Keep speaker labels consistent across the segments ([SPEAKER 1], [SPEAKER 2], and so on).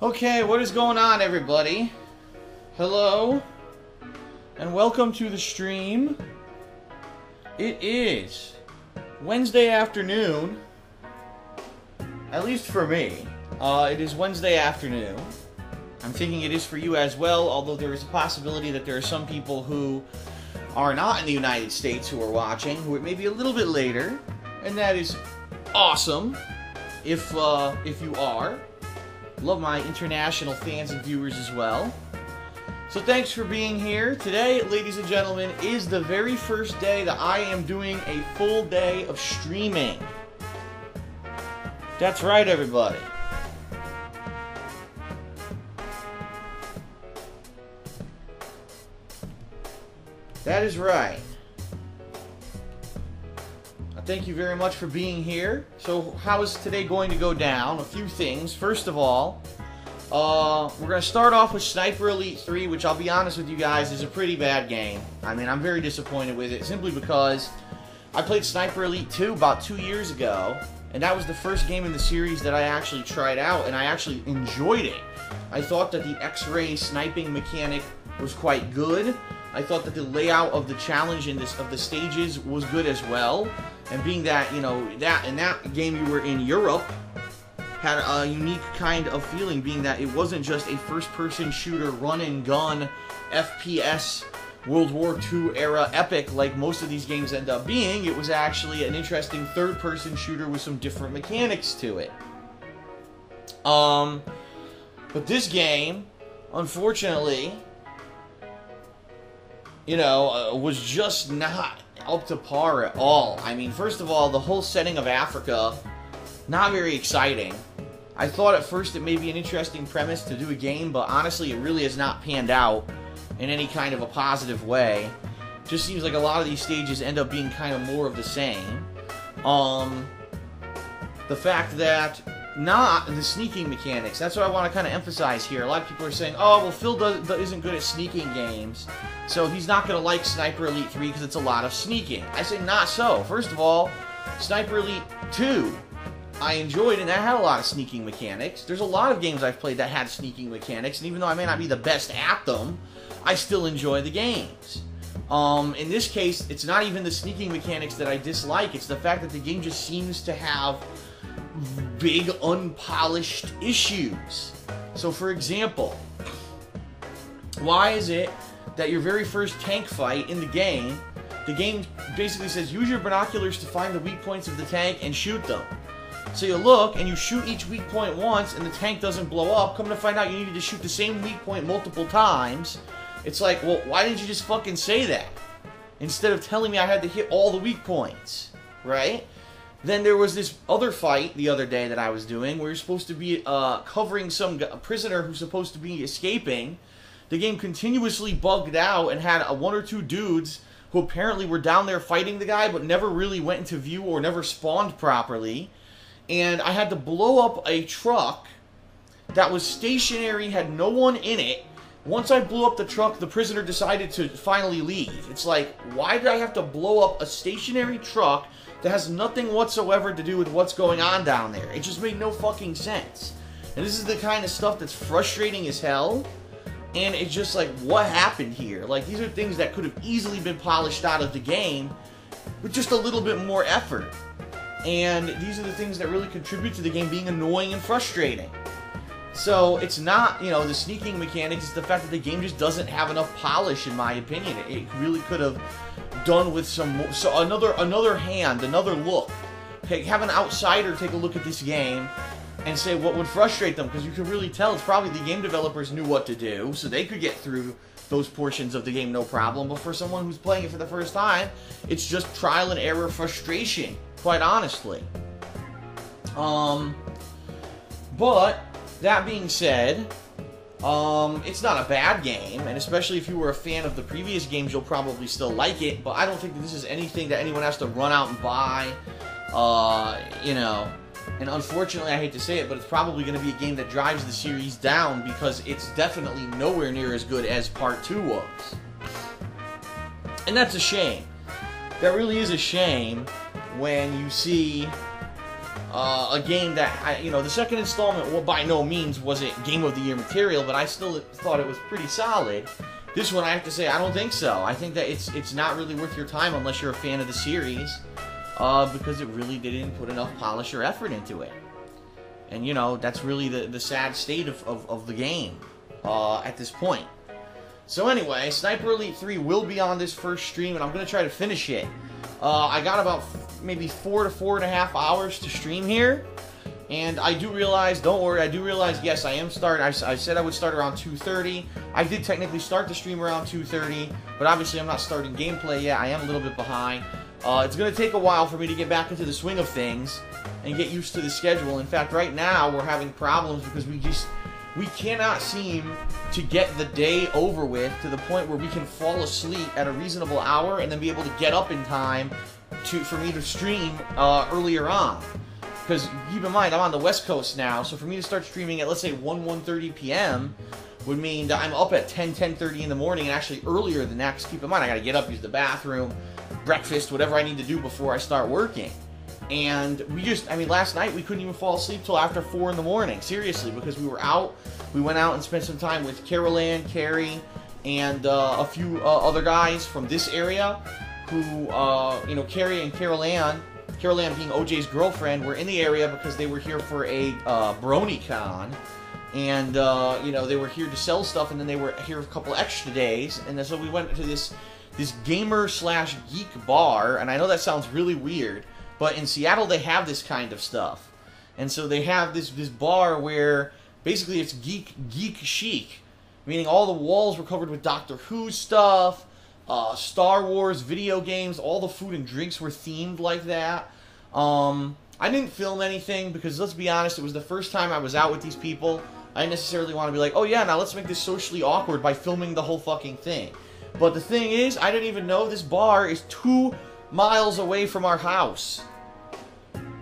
[SPEAKER 1] Okay, what is going on, everybody? Hello, and welcome to the stream. It is Wednesday afternoon, at least for me. It is Wednesday afternoon. I'm thinking it is for you as well, although there is a possibility that there are some people who are not in the United States who are watching, who it may be a little bit later, and that is awesome if you are. Love my international fans and viewers as well. So thanks for being here. Today, ladies and gentlemen, is the very first day that I am doing a full day of streaming. That's right, everybody. That is right. Thank you very much for being here. So how is today going to go down? A few things. First of all, we're going to start off with Sniper Elite 3, which I'll be honest with you guys is a pretty bad game. I mean, I'm very disappointed with it simply because I played Sniper Elite 2 about 2 years ago, and that was the first game in the series that I actually tried out, and I actually enjoyed it. I thought that the X-ray sniping mechanic was quite good. I thought that the layout of the challenge of the stages was good as well. And being that, you know, that in that game you were in Europe, had a unique kind of feeling, being that it wasn't just a first-person shooter, run-and-gun, FPS, World War II era epic like most of these games end up being. It was actually an interesting third-person shooter with some different mechanics to it. But this game, unfortunately, you know, was just not up to par at all. I mean, first of all, the whole setting of Africa, not very exciting. I thought at first it may be an interesting premise to do a game, but honestly, it really has not panned out in any kind of a positive way. Just seems like a lot of these stages end up being kind of more of the same. The fact that not the sneaking mechanics, that's what I want to kind of emphasize here. A lot of people are saying, oh, well, Phil isn't good at sneaking games, so he's not going to like Sniper Elite 3 because it's a lot of sneaking. I say not so. First of all, Sniper Elite 2, I enjoyed, and that had a lot of sneaking mechanics. There's a lot of games I've played that had sneaking mechanics, and even though I may not be the best at them, I still enjoy the games. In this case, it's not even the sneaking mechanics that I dislike, it's the fact that the game just seems to have big unpolished issues. So for example, why is it that your very first tank fight in the game basically says use your binoculars to find the weak points of the tank and shoot them? So you look and you shoot each weak point once and the tank doesn't blow up. Come to find out you needed to shoot the same weak point multiple times. It's like, well, why didn't you just fucking say that instead of telling me I had to hit all the weak points, right? Then there was this other fight the other day that I was doing where you're supposed to be covering some prisoner who's supposed to be escaping. The game continuously bugged out and had one or two dudes who apparently were down there fighting the guy but never really went into view or never spawned properly. And I had to blow up a truck that was stationary, had no one in it. Once I blew up the truck, the prisoner decided to finally leave. It's like, why did I have to blow up a stationary truck that has nothing whatsoever to do with what's going on down there? It just made no fucking sense. And this is the kind of stuff that's frustrating as hell. And it's just like, what happened here? Like, these are things that could have easily been polished out of the game with just a little bit more effort. And these are the things that really contribute to the game being annoying and frustrating. So it's not, you know, the sneaking mechanics, it's the fact that the game just doesn't have enough polish, in my opinion. It really could have done with some more, so another hand, another look. Have an outsider take a look at this game and say what would frustrate them, because you can really tell it's probably the game developers knew what to do, so they could get through those portions of the game no problem. But for someone who's playing it for the first time, it's just trial and error frustration, quite honestly. But that being said, it's not a bad game, and especially if you were a fan of the previous games, you'll probably still like it, but I don't think that this is anything that anyone has to run out and buy, you know, and unfortunately, I hate to say it, but it's probably going to be a game that drives the series down, because it's definitely nowhere near as good as Part 2 was. And that's a shame. That really is a shame when you see a game that, the second installment, well, by no means was it Game of the Year material, but I still thought it was pretty solid. This one, I have to say, I don't think so. I think that it's not really worth your time unless you're a fan of the series, because it really didn't put enough polish or effort into it. And, that's really the sad state of the game at this point. So anyway, Sniper Elite 3 will be on this first stream, and I'm going to try to finish it. I got about maybe 4 to 4.5 hours to stream here. And I do realize, don't worry, I do realize, yes, I am starting. I said I would start around 2:30. I did technically start the stream around 2:30, but obviously I'm not starting gameplay yet. I am a little bit behind. It's going to take a while for me to get back into the swing of things and get used to the schedule. In fact, right now we're having problems because we cannot seem to get the day over with to the point where we can fall asleep at a reasonable hour and then be able to get up in time for me to stream earlier on. Because keep in mind, I'm on the West Coast now, so for me to start streaming at, let's say, 1:30 p.m. would mean that I'm up at 10:30 in the morning, and actually earlier than that, because keep in mind, I gotta get up, use the bathroom, breakfast, whatever I need to do before I start working. And last night we couldn't even fall asleep till after 4 in the morning, seriously, because we were out. We went out and spent some time with Carol Ann, Carrie, and a few other guys from this area who, Carrie and Carol Ann being OJ's girlfriend, were in the area because they were here for a BronyCon. And, they were here to sell stuff, and then they were here a couple extra days. And then, so we went to this gamer/geek bar, and I know that sounds really weird, but in Seattle they have this kind of stuff. And so they have this bar where basically it's geek chic, meaning all the walls were covered with Doctor Who stuff, Star Wars, video games, all the food and drinks were themed like that. I didn't film anything because, let's be honest, it was the first time I was out with these people. I didn't necessarily want to be like, oh yeah, now let's make this socially awkward by filming the whole fucking thing. But the thing is, I didn't even know this bar is 2 miles away from our house.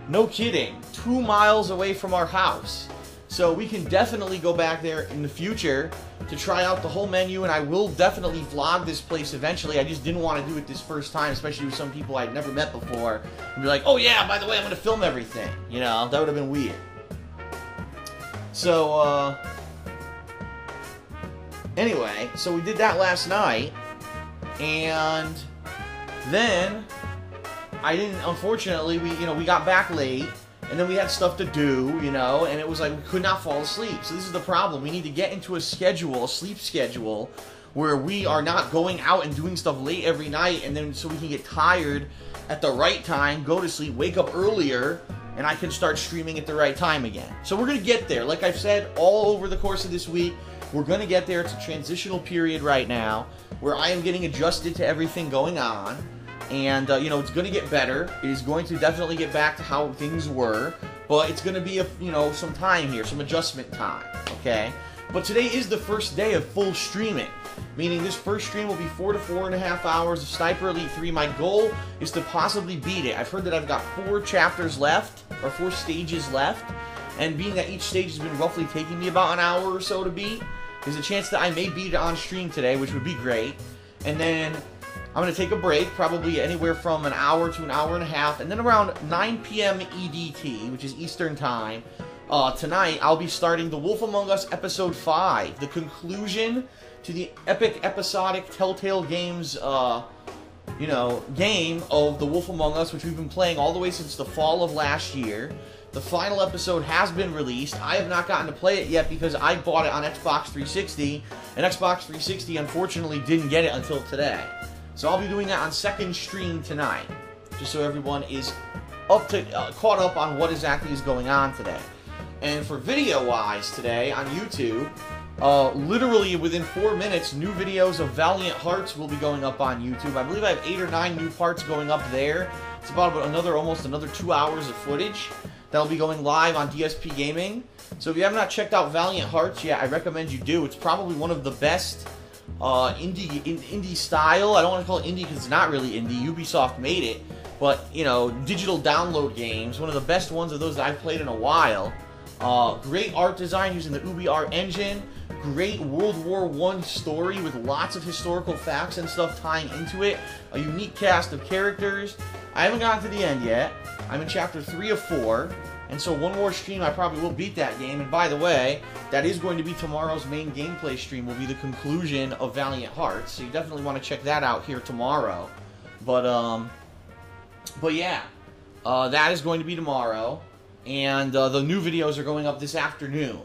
[SPEAKER 1] No kidding. 2 miles away from our house. So we can definitely go back there in the future to try out the whole menu, and I will definitely vlog this place eventually. I just didn't want to do it this first time, especially with some people I'd never met before, and be like, oh yeah, by the way, I'm going to film everything. That would have been weird. So, anyway, so we did that last night, and then unfortunately, we got back late, and then we had stuff to do, and it was like we could not fall asleep. So this is the problem. We need to get into a sleep schedule, where we are not going out and doing stuff late every night, and then so we can get tired at the right time, go to sleep, wake up earlier, and I can start streaming at the right time again. So we're going to get there. Like I've said, all over the course of this week, we're going to get there. It's a transitional period right now, where I am getting adjusted to everything going on. And, it's going to get better. It is going to definitely get back to how things were. But it's going to be, some time here, some adjustment time, okay? But today is the first day of full streaming, meaning this first stream will be 4 to 4.5 hours of Sniper Elite 3. My goal is to possibly beat it. I've heard that I've got 4 chapters left, or 4 stages left. And being that each stage has been roughly taking me about an hour or so to beat, there's a chance that I may beat it on stream today, which would be great. And then I'm going to take a break, probably anywhere from an hour to an hour and a half, and then around 9 p.m. EDT, which is Eastern Time, tonight I'll be starting The Wolf Among Us Episode 5, the conclusion to the epic episodic Telltale Games, game of The Wolf Among Us, which we've been playing all the way since the fall of last year. The final episode has been released. I have not gotten to play it yet because I bought it on Xbox 360, and Xbox 360 unfortunately didn't get it until today. So I'll be doing that on second stream tonight, just so everyone is caught up on what exactly is going on today. And for video-wise today on YouTube, literally within 4 minutes, new videos of Valiant Hearts will be going up on YouTube. I believe I have 8 or 9 new parts going up there. It's about almost another 2 hours of footage that'll be going live on DSP Gaming. So if you have not checked out Valiant Hearts yet, I recommend you do. It's probably one of the best indie style. I don't want to call it indie because it's not really indie. Ubisoft made it, but digital download games. One of the best ones of those that I've played in a while. Great art design using the UbiArt engine. Great World War I story with lots of historical facts and stuff tying into it. A unique cast of characters. I haven't gotten to the end yet. I'm in chapter 3 of 4. And so one more stream, I probably will beat that game. And by the way, that is going to be tomorrow's main gameplay stream, will be the conclusion of Valiant Hearts. So you definitely want to check that out here tomorrow. But yeah, that is going to be tomorrow. And the new videos are going up this afternoon.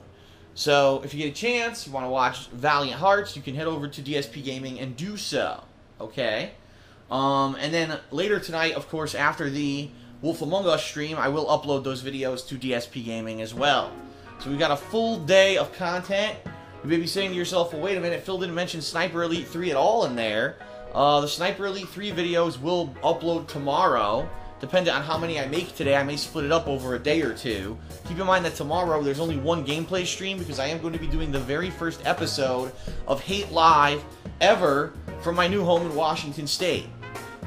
[SPEAKER 1] So if you get a chance, you want to watch Valiant Hearts, you can head over to DSP Gaming and do so. Okay? And then later tonight, of course, after the Wolf Among Us stream, I will upload those videos to DSP Gaming as well. So we've got a full day of content. You may be saying to yourself, well, wait a minute, Phil didn't mention Sniper Elite 3 at all in there. The Sniper Elite 3 videos will upload tomorrow. Depending on how many I make today, I may split it up over a day or two. Keep in mind that tomorrow there's only one gameplay stream because I am going to be doing the very first episode of Hate Live ever from my new home in Washington State.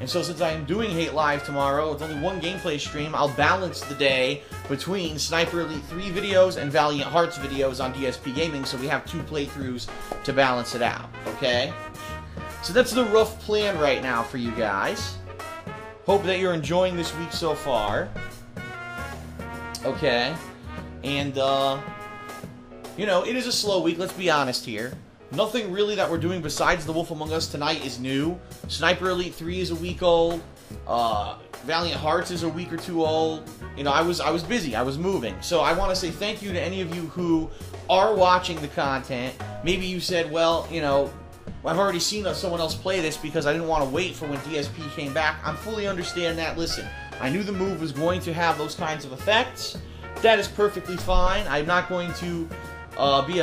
[SPEAKER 1] And so since I am doing Hate Live tomorrow, it's only one gameplay stream, I'll balance the day between Sniper Elite 3 videos and Valiant Hearts videos on DSP Gaming, so we have 2 playthroughs to balance it out, okay? So that's the rough plan right now for you guys. Hope that you're enjoying this week so far. Okay. And, you know, it is a slow week, let's be honest here. Nothing really that we're doing besides The Wolf Among Us tonight is new. Sniper Elite 3 is a week old. Valiant Hearts is a week or 2 old. You know, I was busy. I was moving. So I want to say thank you to any of you who are watching the content. Maybe you said, well, you know, I've already seen someone else play this because I didn't want to wait for when DSP came back. I fully understand that. Listen, I knew the move was going to have those kinds of effects. That is perfectly fine. I'm not going to be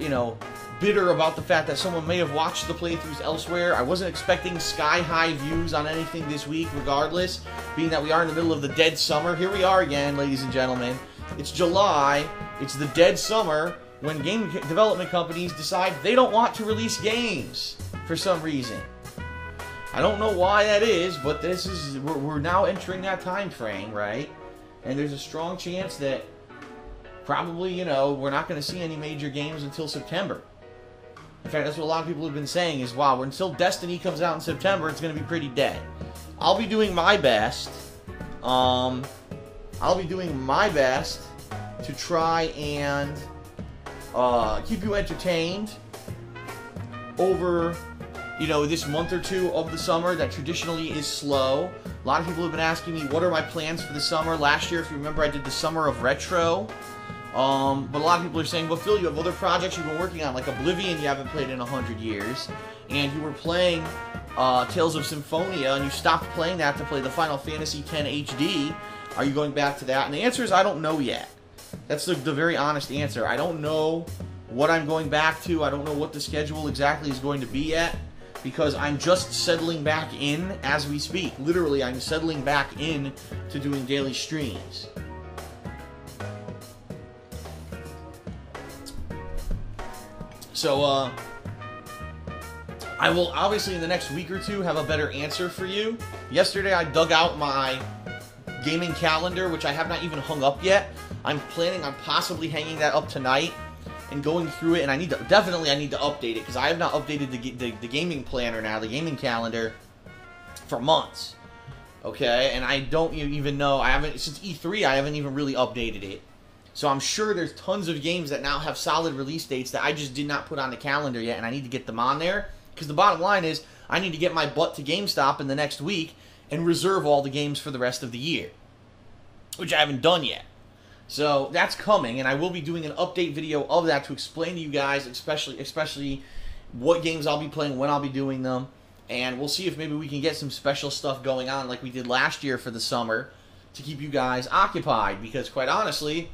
[SPEAKER 1] you know, bitter about the fact that someone may have watched the playthroughs elsewhere. I wasn't expecting sky-high views on anything this week, regardless, being that we are in the middle of the dead summer. Here we are again, ladies and gentlemen. It's July. It's the dead summer when game development companies decide they don't want to release games for some reason. I don't know why that is, but this is we're now entering that time frame, right? And there's a strong chance that probably, you know, we're not going to see any major games until September. In fact, that's what a lot of people have been saying is, wow, until Destiny comes out in September, it's going to be pretty dead. I'll be doing my best. I'll be doing my best to try and keep you entertained over, you know, this month or two of the summer that traditionally is slow. A lot of people have been asking me, what are my plans for the summer? Last year, if you remember, I did the Summer of Retro. But a lot of people are saying, well, Phil, you have other projects you've been working on, like Oblivion you haven't played in 100 years, and you were playing Tales of Symphonia, and you stopped playing that to play the Final Fantasy X HD. Are you going back to that? And the answer is, I don't know yet. That's the very honest answer. I don't know what I'm going back to. I don't know what the schedule exactly is going to be yet, because I'm just settling back in as we speak. Literally, I'm settling back in to doing daily streams. So, I will obviously in the next week or two have a better answer for you. Yesterday I dug out my gaming calendar, which I have not even hung up yet. I'm planning on possibly hanging that up tonight and going through it, and I need to update it because I have not updated the gaming planner now, the gaming calendar, for months. Okay, and I don't even know, since E3 I haven't even really updated it. So I'm sure there's tons of games that now have solid release dates that I just did not put on the calendar yet, and I need to get them on there. Because the bottom line is, I need to get my butt to GameStop in the next week and reserve all the games for the rest of the year. Which I haven't done yet. So that's coming, and I will be doing an update video of that to explain to you guys, especially what games I'll be playing, when I'll be doing them. And we'll see if maybe we can get some special stuff going on like we did last year for the summer to keep you guys occupied. Because quite honestly,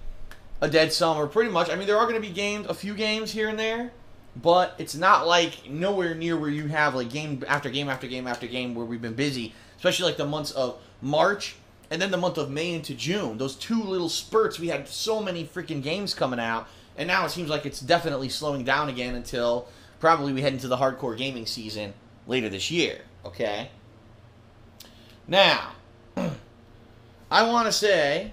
[SPEAKER 1] a dead summer, pretty much. I mean, there are going to be games, a few games here and there, but it's not like nowhere near where you have like game after game after game after game where we've been busy, especially like the months of March and then the month of May into June. Those 2 little spurts, we had so many freaking games coming out, and now it seems like it's definitely slowing down again until probably we head into the hardcore gaming season later this year, okay? Now, I want to say,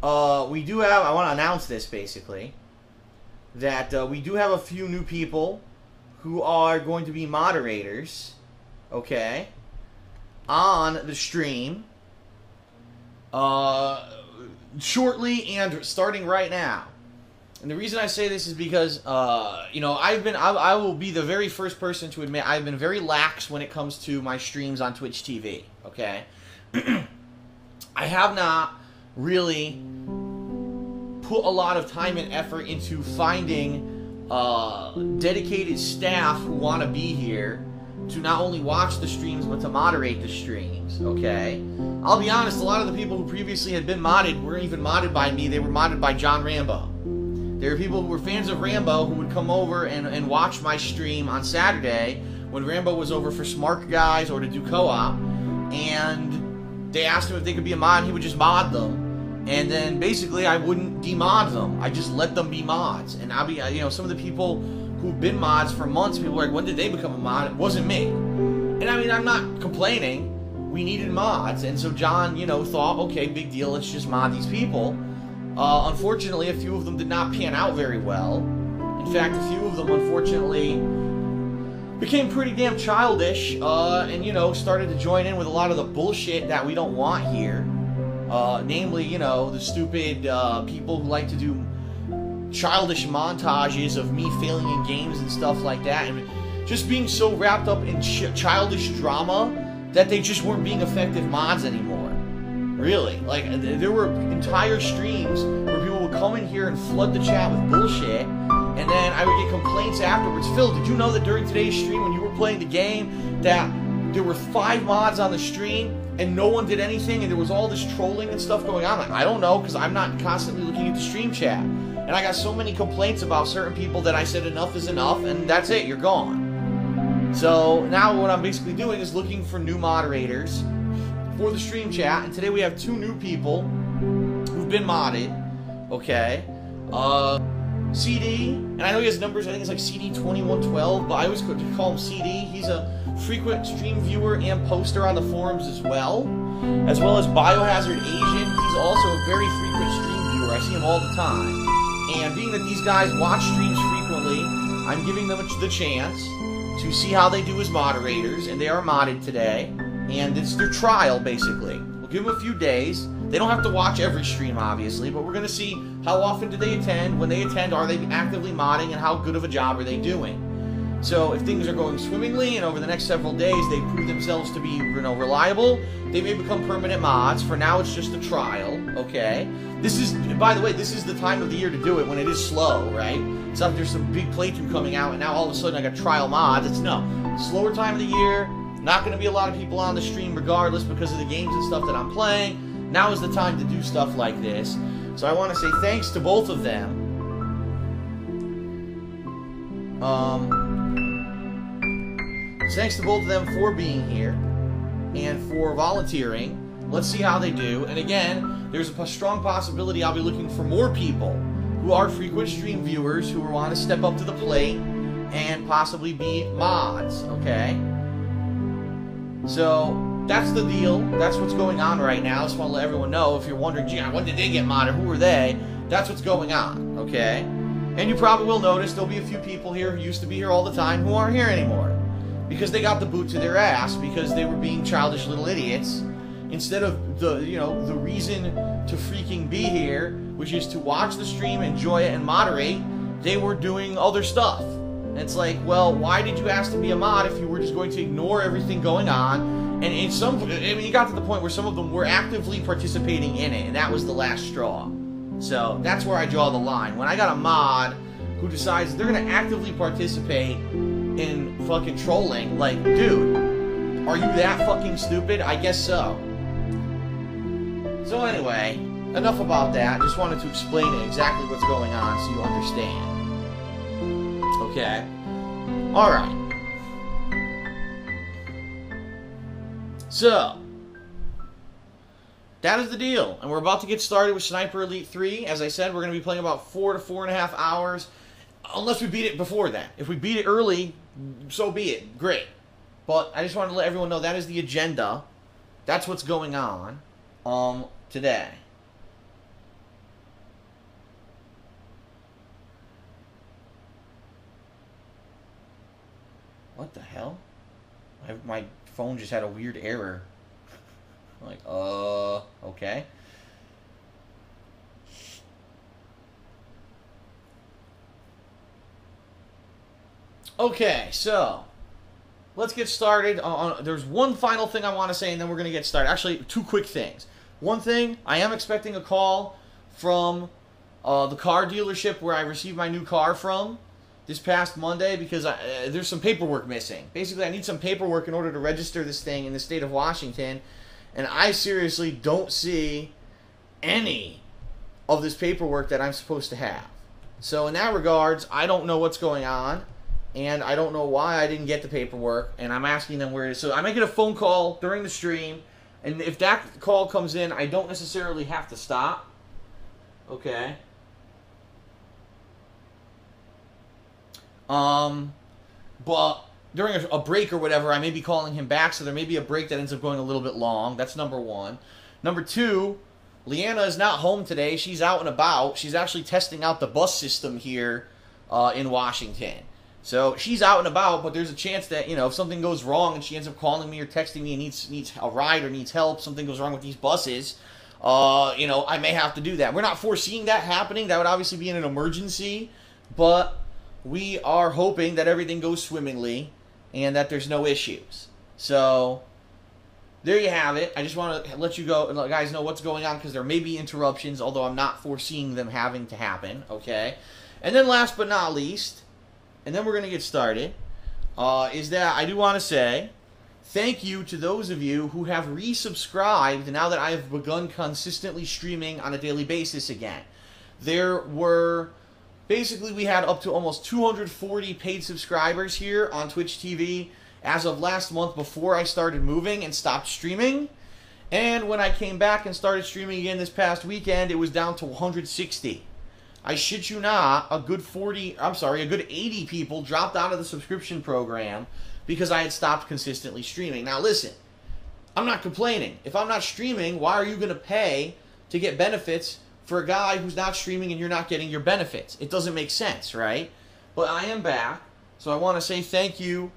[SPEAKER 1] I want to announce this, basically, that we do have a few new people who are going to be moderators, okay, on the stream. shortly and starting right now. And the reason I say this is because, you know, I will be the very first person to admit I've been very lax when it comes to my streams on Twitch TV, okay? I have not really put a lot of time and effort into finding dedicated staff who want to be here to not only watch the streams, but to moderate the streams, okay? I'll be honest, a lot of the people who previously had been modded weren't even modded by me, they were modded by John Rambo. There were people who were fans of Rambo who would come over and watch my stream on Saturday when Rambo was over for Smart Guys or to do co-op, and they asked him if they could be a mod, and he would just mod them, and then basically I wouldn't demod them. I just let them be mods, and I'll be, you know, some of the people who've been mods for months, people were like, when did they become a mod? It wasn't me. And I mean, I'm not complaining. We needed mods, and so John, you know, thought, okay, big deal, let's just mod these people. Unfortunately, a few of them did not pan out very well. In fact, a few of them, unfortunately, became pretty damn childish, and, you know, started to join in with a lot of the bullshit that we don't want here. Namely, you know, the stupid people who like to do childish montages of me failing in games and stuff like that, and just being so wrapped up in childish drama that they just weren't being effective mods anymore. Really. Like, there were entire streams where people would come in here and flood the chat with bullshit, and then I would get complaints afterwards. Phil, did you know that during today's stream when you were playing the game that there were 5 mods on the stream and no one did anything and there was all this trolling and stuff going on? Like, I don't know, because I'm not constantly looking at the stream chat. And I got so many complaints about certain people that I said enough is enough, and that's it, you're gone. So now what I'm basically doing is looking for new moderators for the stream chat, and today we have 2 new people who've been modded, okay? CD, and I know he has numbers, I think it's like CD2112, but I always call him CD. He's a frequent stream viewer and poster on the forums as well as Biohazard Asian. He's also a very frequent stream viewer. I see him all the time. And being that these guys watch streams frequently, I'm giving them the chance to see how they do as moderators, and they are modded today. And it's their trial, basically. We'll give them a few days. They don't have to watch every stream, obviously, but we're going to see how often do they attend. When they attend, are they actively modding, and how good of a job are they doing? So if things are going swimmingly, and over the next several days they prove themselves to be, you know, reliable, they may become permanent mods. For now, it's just a trial, okay? This is, by the way, this is the time of the year to do it when it is slow, right? It's not like there's some big playthrough coming out, and now all of a sudden I got trial mods. It's no. Slower time of the year. Not going to be a lot of people on the stream regardless because of the games and stuff that I'm playing. Now is the time to do stuff like this. So I want to say thanks to both of them. Thanks to both of them for being here and for volunteering. Let's see how they do. And again, there's a strong possibility I'll be looking for more people who are frequent stream viewers who want to step up to the plate and possibly be mods, okay? So, that's the deal. That's what's going on right now. I just want to let everyone know, if you're wondering, gee, when did they get modded? Who are they? That's what's going on, okay? And you probably will notice there'll be a few people here who used to be here all the time who aren't here anymore. Because they got the boot to their ass because they were being childish little idiots. Instead of the, you know, the reason to freaking be here, which is to watch the stream, enjoy it, and moderate, they were doing other stuff. And it's like, well, why did you ask to be a mod if you were just going to ignore everything going on? And in some, I mean, you got to the point where some of them were actively participating in it, and that was the last straw. So that's where I draw the line. When I got a mod who decides they're going to actively participate in fucking trolling, like, dude, are you that fucking stupid? I guess so. So anyway, enough about that. Just wanted to explain exactly what's going on so you understand. Okay. Alright. So, that is the deal. And we're about to get started with Sniper Elite 3. As I said, we're going to be playing about 4 to 4.5 hours. Unless we beat it before then. If we beat it early, so be it. Great. But I just wanted to let everyone know that is the agenda. That's what's going on today. What the hell? My phone just had a weird error. Like, okay. Okay, so let's get started. There's one final thing I want to say, and then we're going to get started. Actually, two quick things. One thing, I am expecting a call from the car dealership where I received my new car from this past Monday, because there's some paperwork missing. Basically, I need some paperwork in order to register this thing in the state of Washington, and I seriously don't see any of this paperwork that I'm supposed to have. So in that regards, I don't know what's going on, and I don't know why I didn't get the paperwork, and I'm asking them where it is. So I might get a phone call during the stream, and if that call comes in, I don't necessarily have to stop. Okay. But during a break or whatever, I may be calling him back, so there may be a break that ends up going a little bit long. That's number one. Number two, Leanna is not home today. She's out and about. She's actually testing out the bus system here in Washington. So she's out and about, but there's a chance that, if something goes wrong and she ends up calling me or texting me and needs a ride or needs help, something goes wrong with these buses, I may have to do that. We're not foreseeing that happening. That would obviously be in an emergency, but we are hoping that everything goes swimmingly and that there's no issues. So there you have it. I just want to let you guys know what's going on, because there may be interruptions, although I'm not foreseeing them having to happen, okay? And then last but not least, and then we're going to get started, is that I do want to say thank you to those of you who have resubscribed now that I have begun consistently streaming on a daily basis again. Basically, we had up to almost 240 paid subscribers here on Twitch TV as of last month, before I started moving and stopped streaming. And when I came back and started streaming again this past weekend, it was down to 160. I shit you not, a good 80 people dropped out of the subscription program because I had stopped consistently streaming. Now listen, I'm not complaining. If I'm not streaming, why are you going to pay to get benefits for a guy who's not streaming and you're not getting your benefits? It doesn't make sense, right? But I am back, so I want to say thank you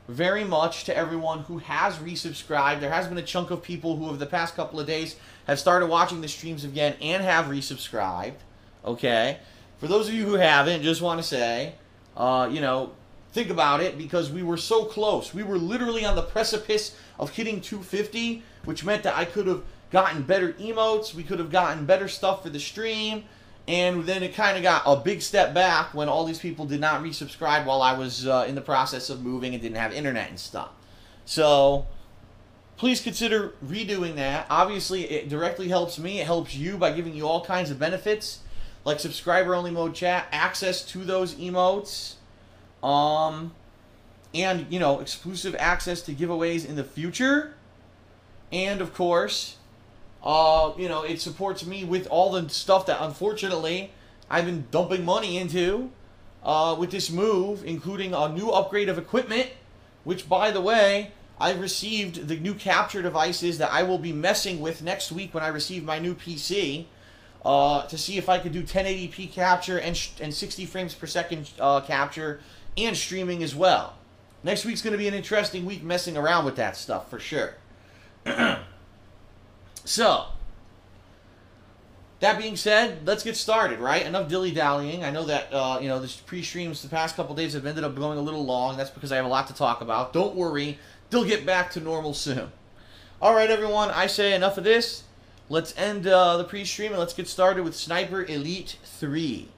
[SPEAKER 1] very much to everyone who has resubscribed. There has been a chunk of people who, over the past couple of days, have started watching the streams again and have resubscribed. Okay? For those of you who haven't, just want to say, think about it, because we were so close. We were literally on the precipice of hitting 250, which meant that I could have gotten better emotes, we could have gotten better stuff for the stream, and then it kind of got a big step back when all these people did not resubscribe while I was in the process of moving and didn't have internet and stuff. So please consider redoing that. Obviously, it directly helps me. It helps you by giving you all kinds of benefits, like subscriber-only mode chat, access to those emotes, and, exclusive access to giveaways in the future. And, of course, it supports me with all the stuff that, unfortunately, I've been dumping money into with this move, including a new upgrade of equipment, which, by the way, I've received the new capture devices that I will be messing with next week when I receive my new PC, to see if I could do 1080p capture and 60 frames per second capture and streaming as well. Next week's going to be an interesting week messing around with that stuff, for sure. So, that being said, let's get started, right? Enough dilly-dallying. I know that, the pre-streams the past couple days have ended up going a little long. That's because I have a lot to talk about. Don't worry. They'll get back to normal soon. All right, everyone. I say enough of this. Let's end the pre-stream and let's get started with Sniper Elite 3.